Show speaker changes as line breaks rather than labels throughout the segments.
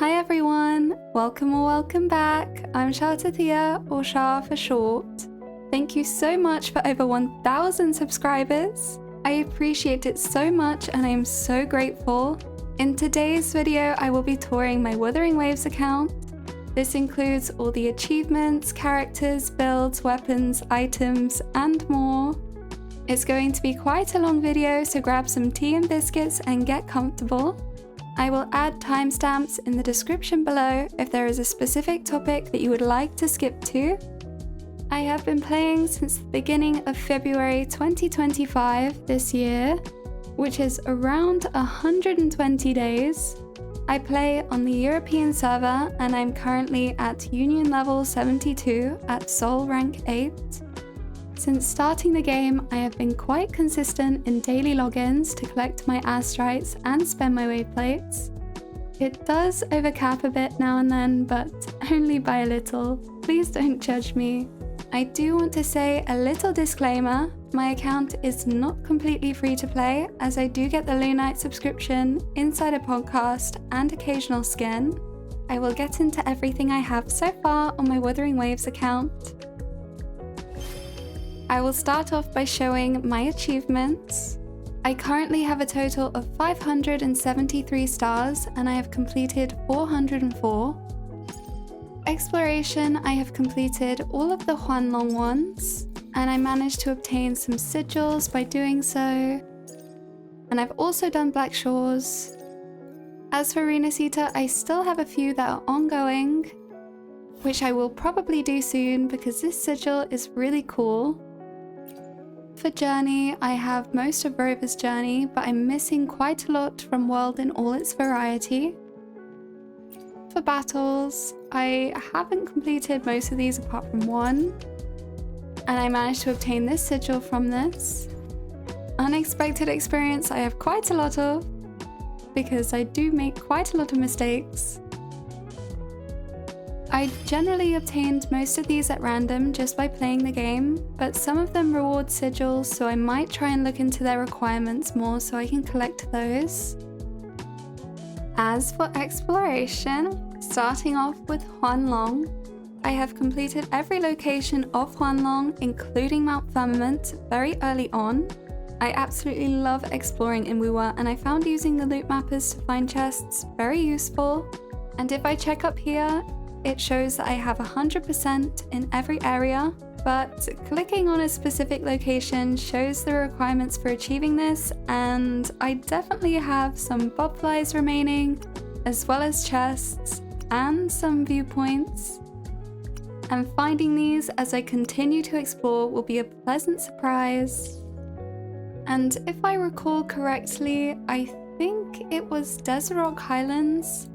Hi everyone, welcome or welcome back. I'm Shatathia, or Shah for short. Thank you so much for over 1,000 subscribers. I appreciate it so much and I am so grateful. In today's video, I will be touring my Wuthering Waves account. This includes all the achievements, characters, builds, weapons, items, and more. It's going to be quite a long video, so grab some tea and biscuits and get comfortable. I will add timestamps in the description below if there is a specific topic that you would like to skip to. I have been playing since the beginning of February 2025 this year, which is around 120 days. I play on the European server and I'm currently at Union level 72 at Soul rank 8. Since starting the game, I have been quite consistent in daily logins to collect my Astrites and spend my wave plates. It does overcap a bit now and then, but only by a little. Please don't judge me. I do want to say a little disclaimer. My account is not completely free to play, as I do get the Lunite subscription, Insider Podcast, and occasional skin. I will get into everything I have so far on my Wuthering Waves account. I will start off by showing my achievements. I currently have a total of 573 stars and I have completed 404. Exploration, I have completed all of the Huanlong ones and I managed to obtain some sigils by doing so. And I've also done Black Shores. As for Resonators, I still have a few that are ongoing, which I will probably do soon because this sigil is really cool. For Journey, I have most of Rover's Journey, but I'm missing quite a lot from World in all its variety. For Battles, I haven't completed most of these apart from one, and I managed to obtain this sigil from this. Unexpected experience I have quite a lot of, because I do make quite a lot of mistakes. I generally obtained most of these at random just by playing the game, but some of them reward sigils, so I might try and look into their requirements more so I can collect those. As for exploration, starting off with Huanlong, I have completed every location of Huanlong, including Mount Firmament, very early on. I absolutely love exploring in Wuwa, and I found using the loot mappers to find chests very useful. And if I check up here, it shows that I have 100% in every area, but clicking on a specific location shows the requirements for achieving this, and I definitely have some bobflies remaining, as well as chests and some viewpoints. And finding these as I continue to explore will be a pleasant surprise. And if I recall correctly, I think it was Desert Rock Highlands.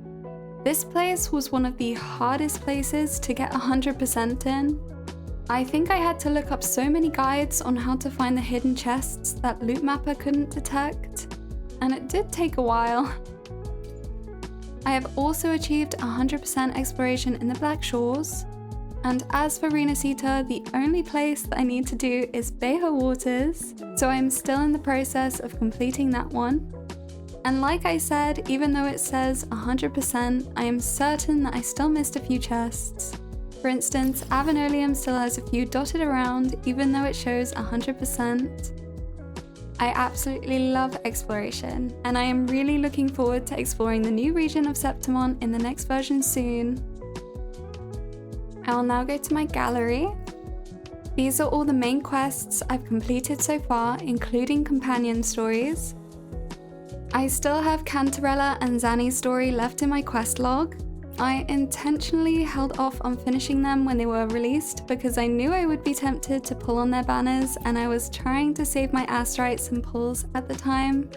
This place was one of the hardest places to get 100% in. I think I had to look up so many guides on how to find the hidden chests that Loot Mapper couldn't detect, and it did take a while. I have also achieved 100% exploration in the Black Shores, and as for Resonators, the only place that I need to do is Beha Waters, so I'm still in the process of completing that one. And like I said, even though it says 100%, I am certain that I still missed a few chests. For instance, Avenolium still has a few dotted around, even though it shows 100%. I absolutely love exploration, and I am really looking forward to exploring the new region of Septimon in the next version soon. I will now go to my gallery. These are all the main quests I've completed so far, including companion stories. I still have Cantarella and Zanny's story left in my quest log. I intentionally held off on finishing them when they were released because I knew I would be tempted to pull on their banners, and I was trying to save my Astrites and pulls at the time.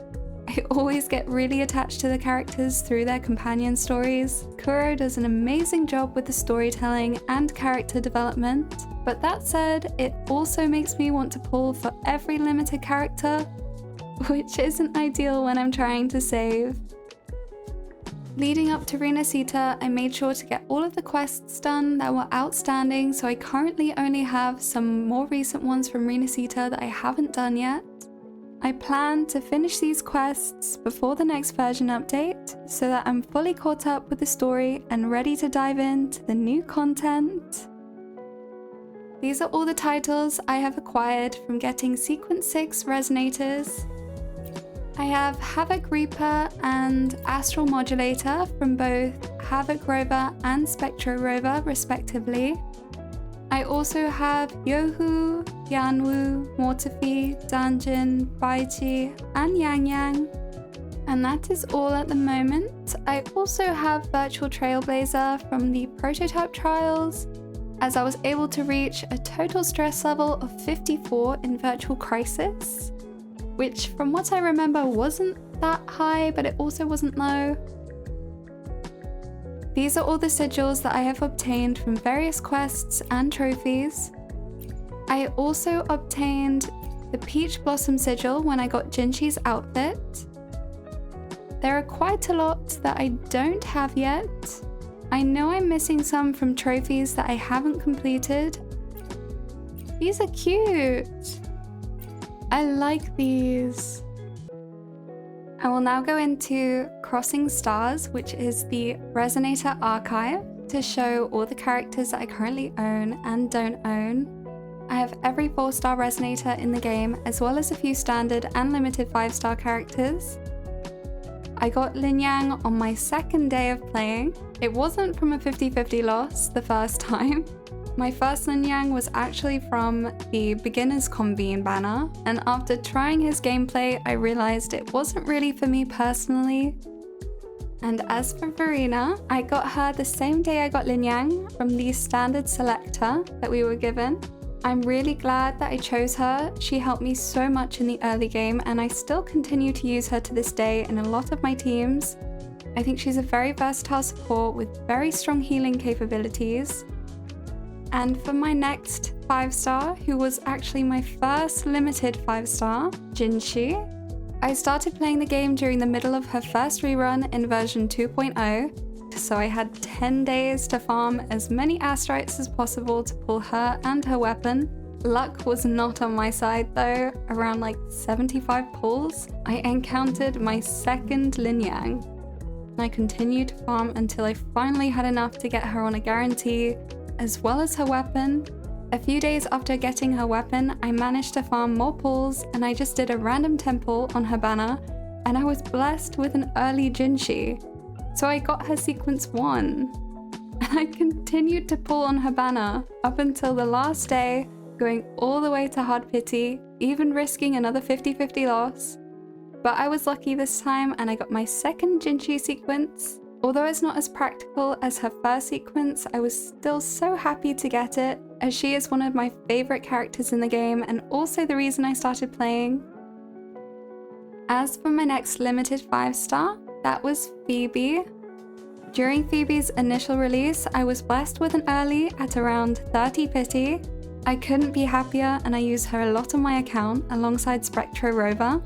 I always get really attached to the characters through their companion stories. Kuro does an amazing job with the storytelling and character development, but that said, it also makes me want to pull for every limited character, which isn't ideal when I'm trying to save. Leading up to Resonators, I made sure to get all of the quests done that were outstanding, so I currently only have some more recent ones from Resonators that I haven't done yet. I plan to finish these quests before the next version update so that I'm fully caught up with the story and ready to dive into the new content. These are all the titles I have acquired from getting Sequence 6 Resonators. I have Havoc Reaper and Astral Modulator from both Havoc Rover and Spectro Rover respectively. I also have Yohu, Yanwu, Mortefi, Dungeon, Baiji, and Yang Yang. And that is all at the moment. I also have Virtual Trailblazer from the prototype trials, as I was able to reach a total stress level of 54 in Virtual Crisis, which from what I remember wasn't that high, but it also wasn't low. These are all the sigils that I have obtained from various quests and trophies. I also obtained the Peach Blossom sigil when I got Jinshi's outfit. There are quite a lot that I don't have yet. I know I'm missing some from trophies that I haven't completed. These are cute. I like these. I will now go into Crossing Stars, which is the Resonator archive, to show all the characters that I currently own and don't own. I have every 4-star Resonator in the game, as well as a few standard and limited 5-star characters. I got Lin Yang on my second day of playing. It wasn't from a 50-50 loss the first time. My first Lin Yang was actually from the Beginners Convene banner, and after trying his gameplay, I realized it wasn't really for me personally. And as for Verena, I got her the same day I got Lin Yang from the standard selector that we were given. I'm really glad that I chose her. She helped me so much in the early game, and I still continue to use her to this day in a lot of my teams. I think she's a very versatile support with very strong healing capabilities. And for my next 5-star, who was actually my first limited 5-star, Jinshi, I started playing the game during the middle of her first rerun in version 2.0, so I had 10 days to farm as many Astrites as possible to pull her and her weapon. Luck was not on my side though. Around like 75 pulls, I encountered my second Lin Yang. I continued to farm until I finally had enough to get her on a guarantee, as well as her weapon. A few days after getting her weapon, I managed to farm more pulls, and I just did a random temple on her banner, and I was blessed with an early Jinshi. So I got her sequence 1. And I continued to pull on her banner up until the last day, going all the way to hard pity, even risking another 50-50 loss. But I was lucky this time, and I got my second Jinshi sequence. Although it's not as practical as her first sequence, I was still so happy to get it, as she is one of my favorite characters in the game and also the reason I started playing. As for my next limited 5-star, that was Phoebe. During Phoebe's initial release, I was blessed with an early at around 30 pity. I couldn't be happier, and I used her a lot on my account alongside Spectro Rover.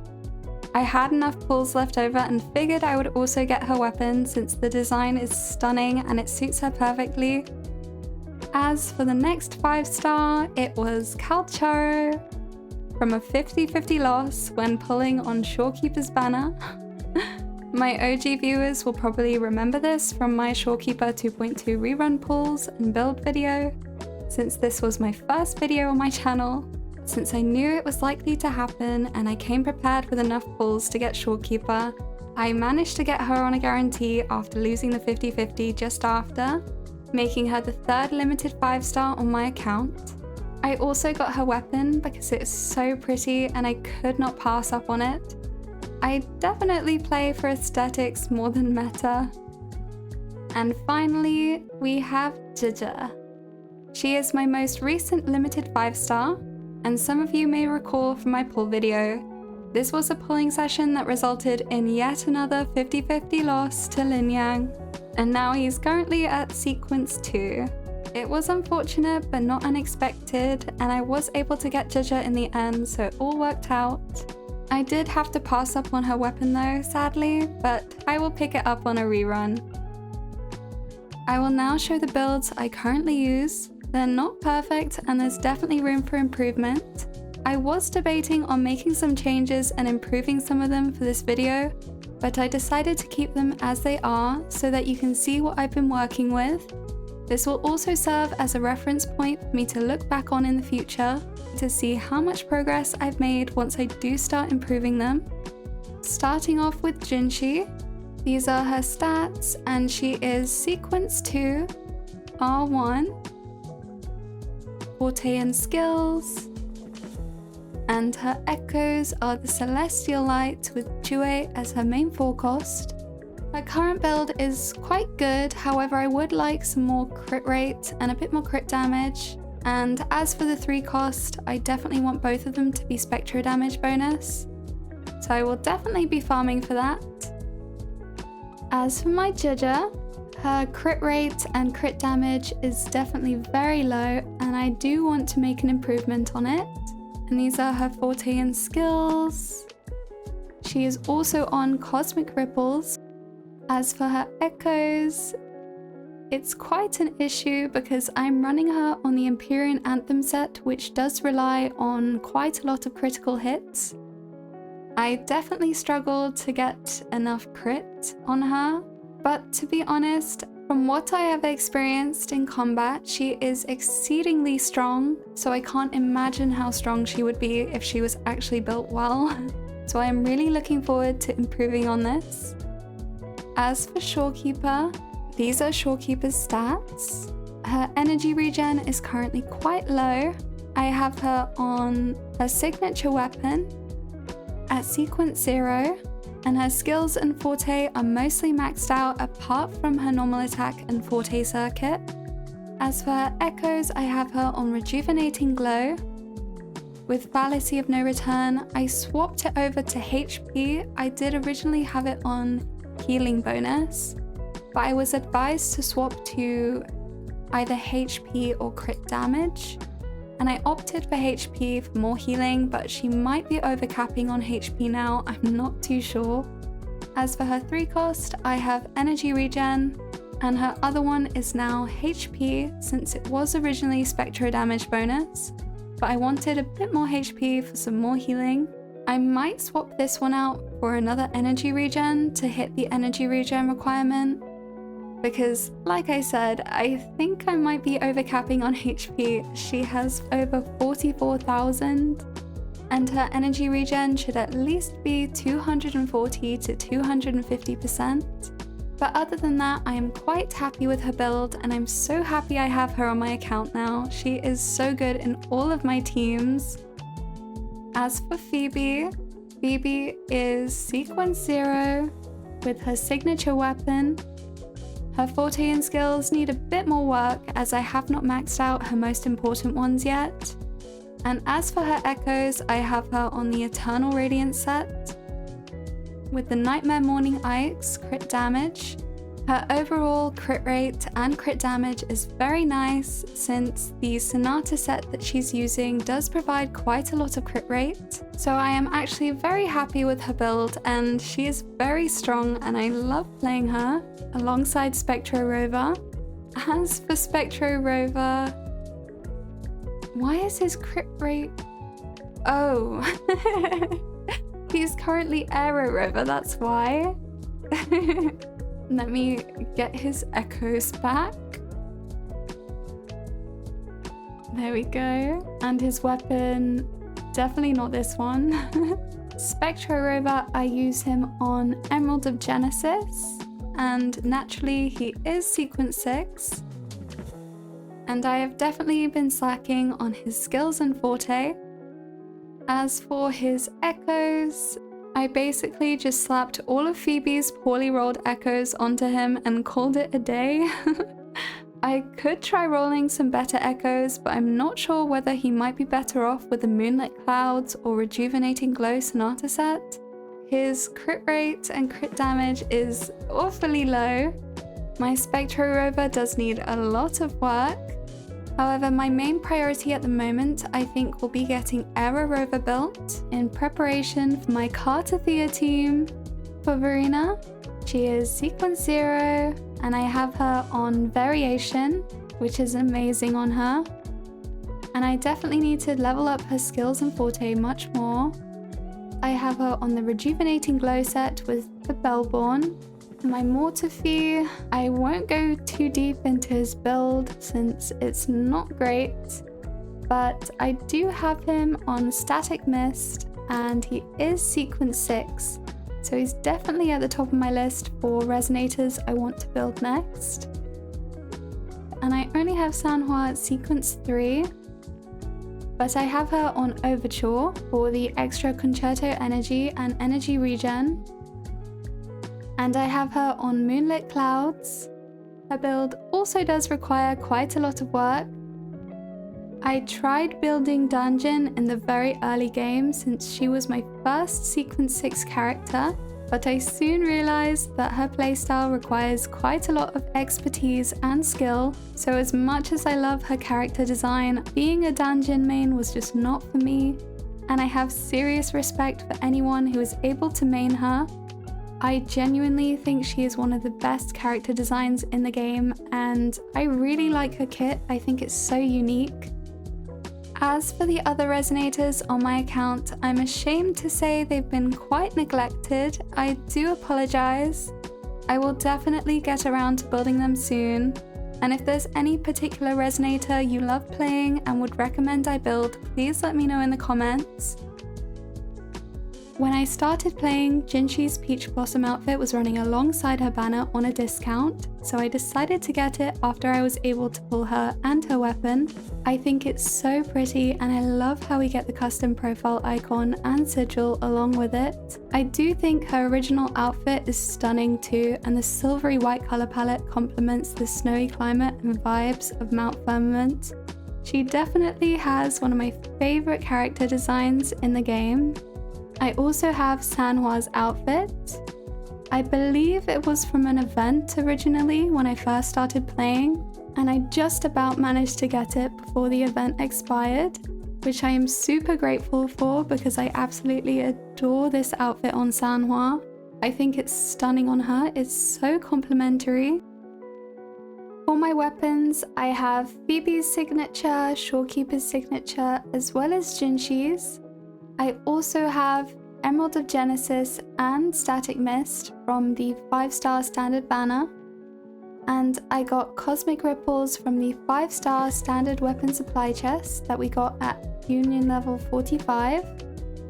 I had enough pulls left over and figured I would also get her weapon since the design is stunning and it suits her perfectly. As for the next 5-star, it was Calcharo from a 50-50 loss when pulling on Shorekeeper's banner. My OG viewers will probably remember this from my Shorekeeper 2.2 rerun pulls and build video, since this was my first video on my channel. Since I knew it was likely to happen and I came prepared with enough pulls to get Shorekeeper, I managed to get her on a guarantee after losing the 50-50 just after, making her the third limited 5-star on my account. I also got her weapon because it's so pretty and I could not pass up on it. I definitely play for aesthetics more than meta. And finally, we have Gacha. She is my most recent limited 5-star, and some of you may recall from my pull video, this was a pulling session that resulted in yet another 50-50 loss to Lin Yang, and now he's currently at sequence 2. It was unfortunate but not unexpected, and I was able to get Gacha in the end, so it all worked out. I did have to pass up on her weapon though, sadly, but I will pick it up on a rerun. I will now show the builds I currently use. They're not perfect and there's definitely room for improvement, I was debating on making some changes and improving some of them for this video, but I decided to keep them as they are so that you can see what I've been working with. This will also serve as a reference point for me to look back on in the future to see how much progress I've made once I do start improving them. Starting off with Jinshi, these are her stats and she is Sequence 2, R1, Forte and Skills, and her echoes are the Celestial Light with Jue as her main 4-cost. My current build is quite good, however I would like some more crit rate and a bit more crit damage. And as for the 3-cost, I definitely want both of them to be Spectro damage bonus. So I will definitely be farming for that. As for my Jija, her crit rate and crit damage is definitely very low and I do want to make an improvement on it. And these are her Forte and Skills. She is also on Cosmic Ripples. As for her echoes, it's quite an issue because I'm running her on the Empyrean Anthem set, which does rely on quite a lot of critical hits. I definitely struggled to get enough crit on her, but to be honest, from what I have experienced in combat, she is exceedingly strong, so I can't imagine how strong she would be if she was actually built well. So I am really looking forward to improving on this. As for Shorekeeper, these are Shorekeeper's stats. Her energy regen is currently quite low. I have her on her signature weapon at Sequence 0, and her skills and Forte are mostly maxed out apart from her normal attack and Forte circuit. As for her echoes, I have her on Rejuvenating Glow. With Fallacy of No Return, I swapped it over to HP. I did originally have it on Healing bonus, but I was advised to swap to either HP or crit damage, and I opted for HP for more healing, but she might be overcapping on HP now, I'm not too sure. As for her 3-cost, I have energy regen, and her other one is now HP since it was originally Spectro damage bonus, but I wanted a bit more HP for some more healing. I might swap this one out for another energy regen to hit the energy regen requirement, because like I said, I think I might be overcapping on HP. She has over 44,000 and her energy regen should at least be 240 to 250%. But other than that, I am quite happy with her build and I'm so happy I have her on my account now. She is so good in all of my teams. As for Phoebe, Phoebe is Sequence 0 with her signature weapon. Her Forte and skills need a bit more work as I have not maxed out her most important ones yet. And as for her echoes, I have her on the Eternal Radiance set with the Nightmare Morning Ike's crit damage. Her overall crit rate and crit damage is very nice since the Sonata set that she's using does provide quite a lot of crit rate. So I am actually very happy with her build and she is very strong and I love playing her alongside Spectro Rover. As for Spectro Rover, why is his crit rate? Oh, he's currently Aero Rover, that's why. Let me get his echoes back. There we go. And his weapon, definitely not this one. Spectro Rover, I use him on Emerald of Genesis. And naturally, he is Sequence 6. And I have definitely been slacking on his skills and Forte. As for his echoes, I basically just slapped all of Phoebe's poorly rolled echoes onto him and called it a day. I could try rolling some better echoes, but I'm not sure whether he might be better off with the Moonlit Clouds or Rejuvenating Glow Sonata set. His crit rate and crit damage is awfully low. My Spectro Rover does need a lot of work. However, my main priority at the moment, I think, will be getting Aero Rover built in preparation for my Carter Thea team. For Verena, she is Sequence 0, and I have her on Variation, which is amazing on her. and I definitely need to level up her skills and forte much more. I have her on the Rejuvenating Glow set with the Bellborn. My Mortarfee, I won't go too deep into his build since it's not great, but I do have him on Static Mist, and he is Sequence 6, so he's definitely at the top of my list for Resonators I want to build next. And I only have Sanhua at Sequence 3, but I have her on Overture for the extra Concerto energy and energy regen. And I have her on Moonlit Clouds. Her build also does require quite a lot of work. I tried building Dungeon in the very early game since she was my first Sequence 6 character, but I soon realized that her playstyle requires quite a lot of expertise and skill, so as much as I love her character design, being a Dungeon main was just not for me, and I have serious respect for anyone who is able to main her. I genuinely think she is one of the best character designs in the game, and I really like her kit. I think it's so unique. As for the other Resonators on my account, I'm ashamed to say they've been quite neglected. I do apologize. I will definitely get around to building them soon. And if there's any particular Resonator you love playing and would recommend I build, please let me know in the comments. When I started playing, Jinshi's Peach Blossom outfit was running alongside her banner on a discount, so I decided to get it after I was able to pull her and her weapon. I think it's so pretty, and I love how we get the custom profile icon and sigil along with it. I do think her original outfit is stunning too, and the silvery white color palette complements the snowy climate and vibes of Mount Firmament. She definitely has one of my favorite character designs in the game. I also have Sanhua's outfit. I believe it was from an event originally when I first started playing, and I just about managed to get it before the event expired, which I am super grateful for because I absolutely adore this outfit on Sanhua. I think it's stunning on her, it's so complimentary. For my weapons, I have Phoebe's signature, Shorekeeper's signature, as well as Jinshi's. I also have Emerald of Genesis and Static Mist from the 5-star standard banner, and I got Cosmic Ripples from the 5-star standard weapon supply chest that we got at Union level 45,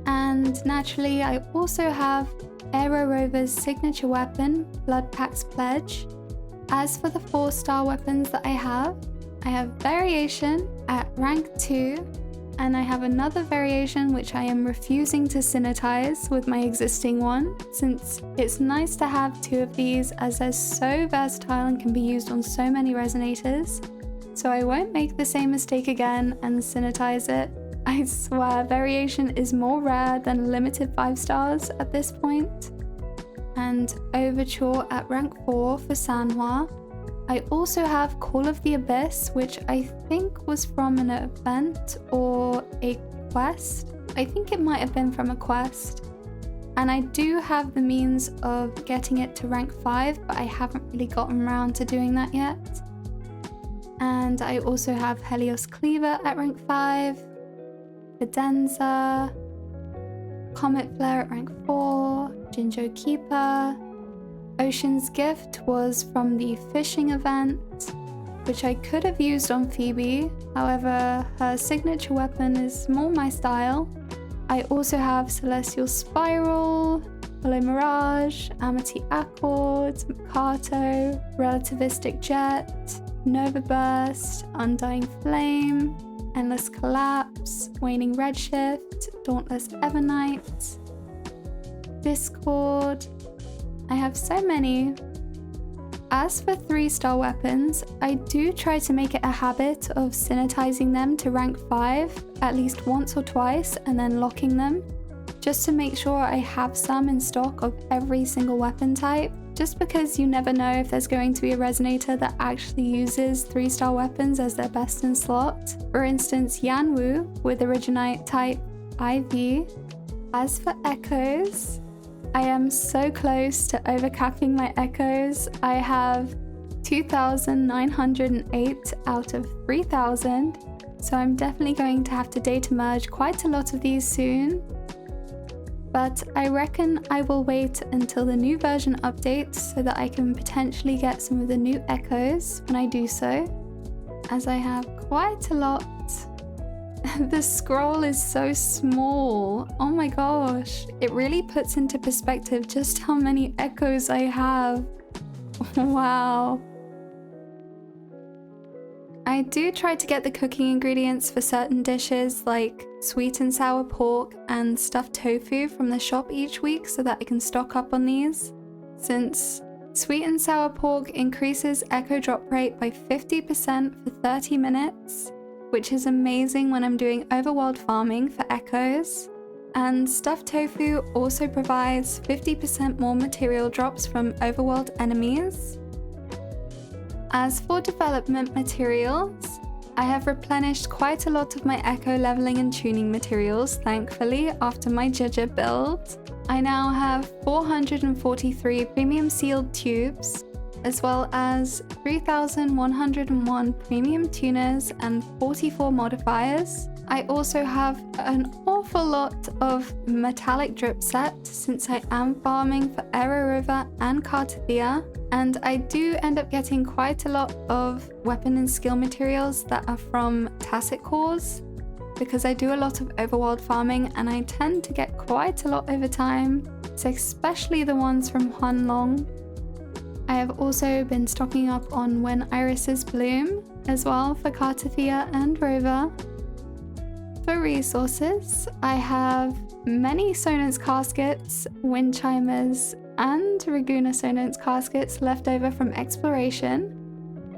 and naturally I also have Aero Rover's signature weapon, Bloodpack's Pledge. As for the 4-star weapons that I have Variation at rank 2, and I have another variation which I am refusing to synthesize with my existing one, since it's nice to have 2 of these as they're so versatile and can be used on so many Resonators. So I won't make the same mistake again and synthesize it. I swear, Variation is more rare than limited 5 stars at this point. And Overture at rank 4 for Sanhua. I also have Call of the Abyss, which I think was from an event or a quest. I think it might have been from a quest. And I do have the means of getting it to rank 5, but I haven't really gotten around to doing that yet. And I also have Helios Cleaver at rank 5, Fidenza, Comet Flare at rank 4, Jinjo Keeper. Ocean's Gift was from the fishing event, which I could have used on Phoebe, however her signature weapon is more my style. I also have Celestial Spiral, Hollow Mirage, Amity Accord, Makato, Relativistic Jet, Nova Burst, Undying Flame, Endless Collapse, Waning Redshift, Dauntless Evernight, Discord. I have so many. As for 3-star weapons, I do try to make it a habit of synthesizing them to rank 5 at least once or twice and then locking them, just to make sure I have some in stock of every single weapon type, just because you never know if there's going to be a Resonator that actually uses 3-star weapons as their best in slot. For instance, Yanwu with Originite type IV. As for echoes, I am so close to overcapping my echoes. I have 2,908 out of 3,000, so I'm definitely going to have to data merge quite a lot of these soon. But I reckon I will wait until the new version updates so that I can potentially get some of the new echoes when I do so, as I have quite a lot. The scroll is so small. Oh my gosh, it really puts into perspective just how many echoes I have. Wow. I do try to get the cooking ingredients for certain dishes like sweet and sour pork and stuffed tofu from the shop each week so that I can stock up on these, since sweet and sour pork increases echo drop rate by 50% for 30 minutes, which is amazing when I'm doing overworld farming for echoes. And stuffed tofu also provides 50% more material drops from overworld enemies. As for development materials, I have replenished quite a lot of my echo leveling and tuning materials, thankfully, after my Jaja build. I now have 443 premium sealed tubes, as well as 3,101 premium tuners and 44 modifiers. I also have an awful lot of metallic drip set since I am farming for Arrow River and Cartathea, and I do end up getting quite a lot of weapon and skill materials that are from tacit cores, because I do a lot of overworld farming and I tend to get quite a lot over time, so especially the ones from Huanlong. I have also been stocking up on When Irises Bloom as well for Cartathea and Rover. For resources, I have many Sonance caskets, wind chimers, and Raguna Sonance caskets left over from exploration.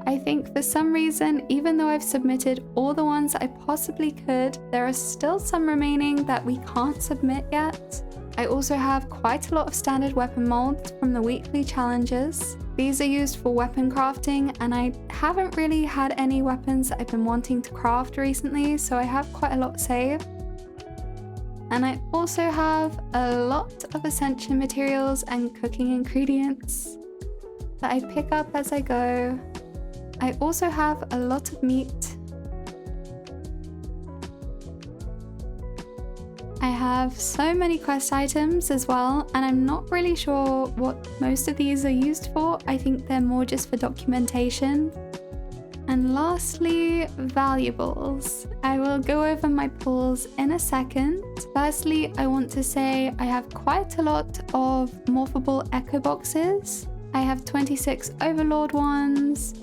I think for some reason, even though I've submitted all the ones I possibly could, there are still some remaining that we can't submit yet. I also have quite a lot of standard weapon molds from the weekly challenges. These are used for weapon crafting, and I haven't really had any weapons that I've been wanting to craft recently, so I have quite a lot saved. And I also have a lot of Ascension materials and cooking ingredients that I pick up as I go. I also have a lot of meat. I have so many quest items as well, and I'm not really sure what most of these are used for. I think they're more just for documentation. And lastly, valuables. I will go over my pulls in a second. Firstly, I want to say I have quite a lot of morphable echo boxes. I have 26 Overlord ones,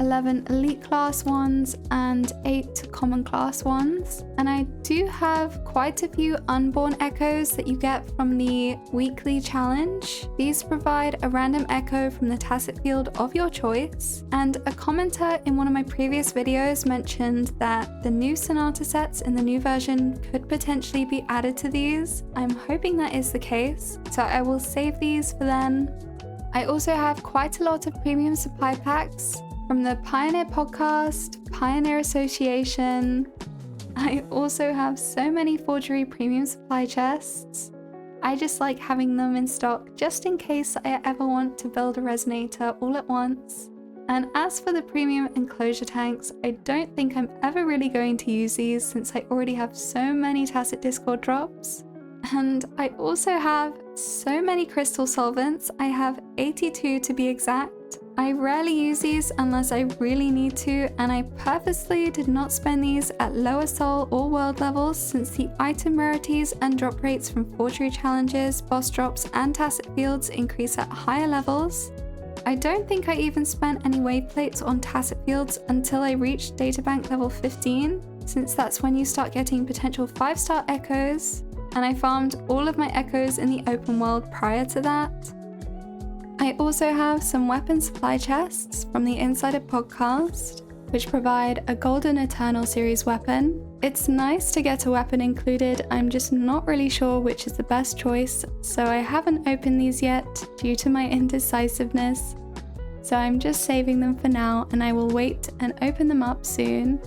11 Elite class ones, and 8 Common class ones. And I do have quite a few unborn echoes that you get from the weekly challenge. These provide a random echo from the tacit field of your choice. And a commenter in one of my previous videos mentioned that the new Sonata sets in the new version could potentially be added to these. I'm hoping that is the case, so I will save these for then. I also have quite a lot of premium supply packs from the Pioneer Podcast, Pioneer Association. I also have so many forgery premium supply chests. I just like having them in stock just in case I ever want to build a resonator all at once. And as for the premium enclosure tanks, I don't think I'm ever really going to use these since I already have so many tacit Discord drops. And I also have so many crystal solvents. I have 82 to be exact. I rarely use these unless I really need to, and I purposely did not spend these at lower soul or world levels since the item rarities and drop rates from forgery challenges, boss drops, and tacit fields increase at higher levels. I don't think I even spent any wave plates on tacit fields until I reached databank level 15, since that's when you start getting potential 5-star echoes, and I farmed all of my echoes in the open world prior to that. I also have some weapon supply chests from the Insider Podcast, which provide a Golden Eternal series weapon. It's nice to get a weapon included, I'm just not really sure which is the best choice, so I haven't opened these yet due to my indecisiveness. So I'm just saving them for now, and I will wait and open them up soon.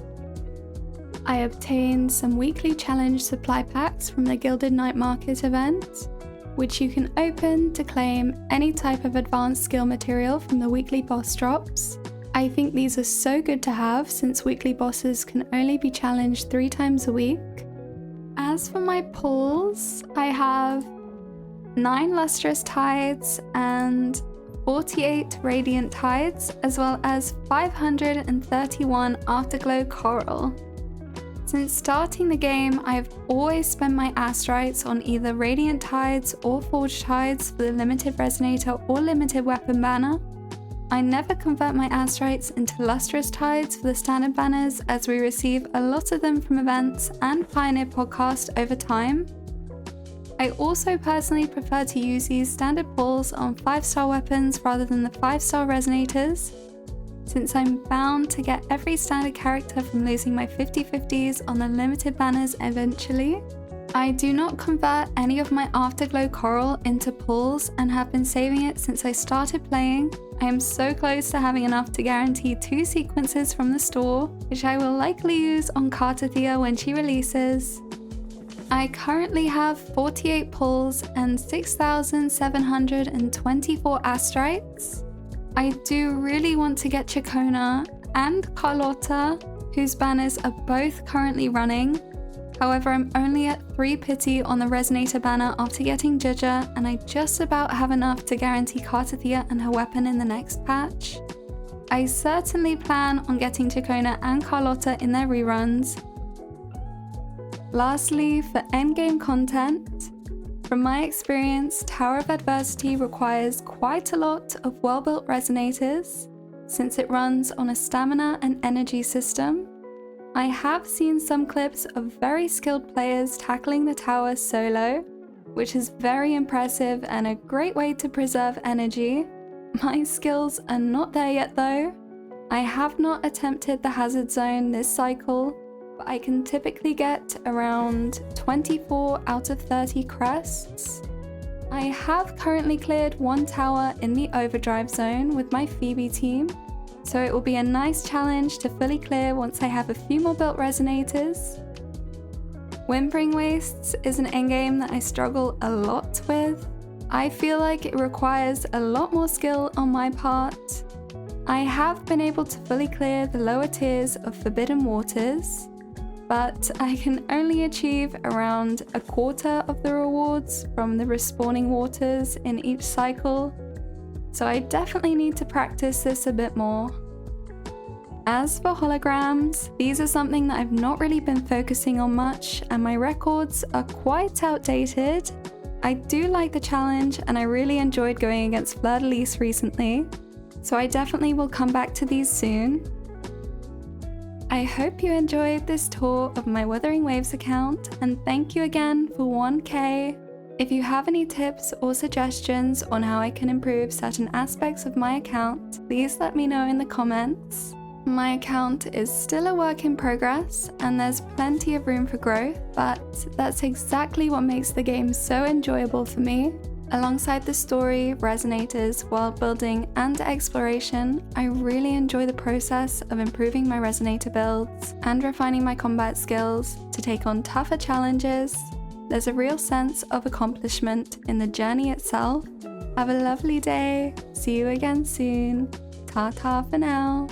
I obtained some weekly challenge supply packs from the Gilded Night Market event, which you can open to claim any type of advanced skill material from the weekly boss drops. I think these are so good to have since weekly bosses can only be challenged 3 times a week. As for my pulls, I have 9 Lustrous Tides and 48 Radiant Tides, as well as 531 Afterglow Coral. Since starting the game, I've always spent my Astrites on either Radiant Tides or Forged Tides for the limited Resonator or limited weapon banner. I never convert my Astrites into Lustrous Tides for the standard banners, as we receive a lot of them from events and Pioneer Podcast over time. I also personally prefer to use these standard pulls on 5-star weapons rather than the 5-star Resonators, since I'm bound to get every standard character from losing my 50/50s on the limited banners eventually. I do not convert any of my Afterglow Coral into pulls and have been saving it since I started playing. I am so close to having enough to guarantee 2 sequences from the store, which I will likely use on Kartathea when she releases. I currently have 48 pulls and 6,724 Astrites. I do really want to get Chacona and Carlotta, whose banners are both currently running. However, I'm only at 3 pity on the Resonator banner after getting Jaja, and I just about have enough to guarantee Kartathea and her weapon in the next patch. I certainly plan on getting Chacona and Carlotta in their reruns. Lastly, for endgame content, from my experience, Tower of Adversity requires quite a lot of well-built Resonators, since it runs on a stamina and energy system. I have seen some clips of very skilled players tackling the tower solo, which is very impressive and a great way to preserve energy. My skills are not there yet though. I have not attempted the hazard zone this cycle, but I can typically get around 24 out of 30 crests. I have currently cleared 1 tower in the overdrive zone with my Phoebe team, so it will be a nice challenge to fully clear once I have a few more built Resonators. Wuthering Waves is an endgame that I struggle a lot with. I feel like it requires a lot more skill on my part. I have been able to fully clear the lower tiers of Forbidden Waters, but I can only achieve around a quarter of the rewards from the respawning waters in each cycle, so I definitely need to practice this a bit more. As for holograms, these are something that I've not really been focusing on much, and my records are quite outdated. I do like the challenge and I really enjoyed going against Fleur de Lis recently, so I definitely will come back to these soon. I hope you enjoyed this tour of my Wuthering Waves account, and thank you again for 1k. If you have any tips or suggestions on how I can improve certain aspects of my account, please let me know in the comments. My account is still a work in progress and there's plenty of room for growth, but that's exactly what makes the game so enjoyable for me. Alongside the story, Resonators, world building, and exploration, I really enjoy the process of improving my Resonator builds and refining my combat skills to take on tougher challenges. There's a real sense of accomplishment in the journey itself. Have a lovely day. See you again soon. Ta-ta for now.